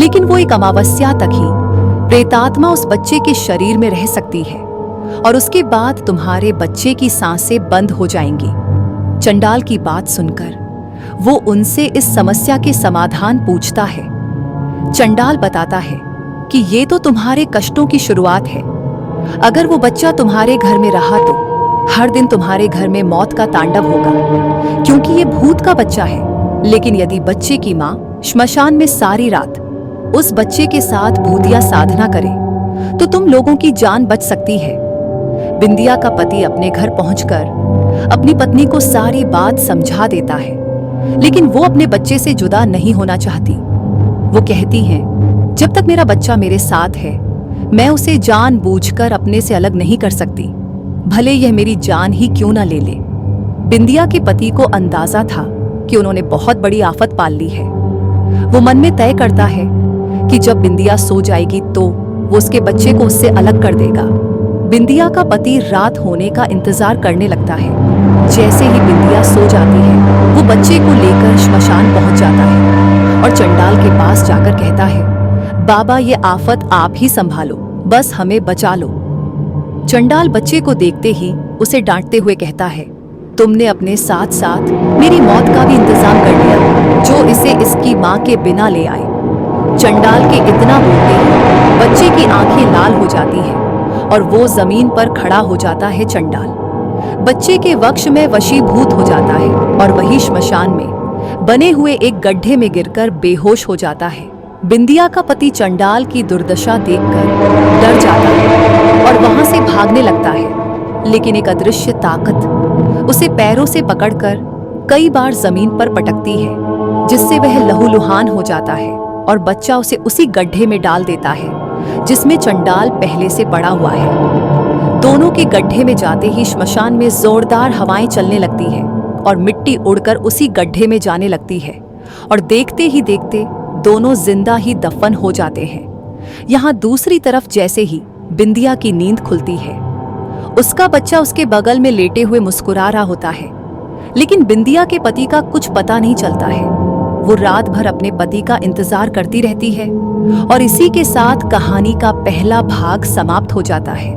लेकिन वो एक अमावस्या तक ही प्रेतात्मा उस बच्चे के शरीर में रह सकती है और उसके बाद तुम्हारे बच्चे की सांसें बंद हो जाएंगी। चंडाल की बात सुनकर वो उनसे इस समस्या के समाधान पूछता है। चंडाल बताता है कि ये तो तुम्हारे कष्टों की शुरुआत है। अगर वो बच्चा तुम्हारे घर में रहा तो हर दिन तुम्हारे घर में मौत का तांडव होगा, क्योंकि ये भूत का बच्चा है। लेकिन यदि बच्चे की माँ श्मशान में सारी रात उस बच्चे के साथ भूतिया साधना करे तो तुम लोगों की जान बच सकती है। बिंदिया का पति अपने घर पहुंचकर अपनी पत्नी को सारी बात समझा देता है, लेकिन वो अपने बच्चे से जुदा नहीं होना चाहती। वो कहती हैं, जब तक मेरा बच्चा मेरे साथ है मैं उसे जानबूझकर अपने से अलग नहीं कर सकती, भले यह मेरी जान ही क्यों ना ले ले। बिंदिया के पति को अंदाजा था कि उन्होंने बहुत बड़ी आफत पाल ली है। वो मन में तय करता है कि जब बिंदिया सो जाएगी तो वो उसके बच्चे को उससे अलग कर देगा। बिंदिया का पति रात होने का इंतजार करने लगता है। जैसे ही बिंदिया सो जाती है वो बच्चे को लेकर श्मशान पहुंच जाता है और चंडाल के पास जाकर कहता है, बाबा ये आफत आप ही संभालो, बस हमें बचा लो। चंडाल बच्चे को देखते ही उसे डांटते हुए कहता है, तुमने अपने साथ साथ मेरी मौत का भी इंतजाम कर लिया, जो इसे इसकी माँ के बिना ले आए। चंडाल के इतना बोलते ही बच्चे की आंखें लाल हो जाती हैं और वो जमीन पर खड़ा हो जाता है। चंडाल बच्चे के वक्ष में वशीभूत हो जाता है और वही श्मशान में बने हुए एक गड्ढे में गिरकर बेहोश हो जाता है। बिंदिया का पति चंडाल की दुर्दशा देखकर डर जाता है और वहां से भागने लगता है, लेकिन एक अदृश्य ताकत उसे पैरों से पकड़कर कई बार जमीन पर पटकती है, जिससे वह लहूलुहान हो जाता है और बच्चा उसे उसी गड्ढे में डाल देता है जिसमें चंडाल पहले से पड़ा हुआ है। दोनों के गड्ढे में जाते ही श्मशान में जोरदार हवाएं चलने लगती है और मिट्टी उड़कर उसी गड्ढे में जाने लगती है और देखते ही देखते दोनों जिंदा ही दफन हो जाते हैं। यहाँ दूसरी तरफ जैसे ही बिंदिया की नींद खुलती है, उसका बच्चा उसके बगल में लेटे हुए मुस्कुरा रहा होता है, लेकिन बिंदिया के पति का कुछ पता नहीं चलता है। वो रात भर अपने पति का इंतजार करती रहती है और इसी के साथ कहानी का पहला भाग समाप्त हो जाता है।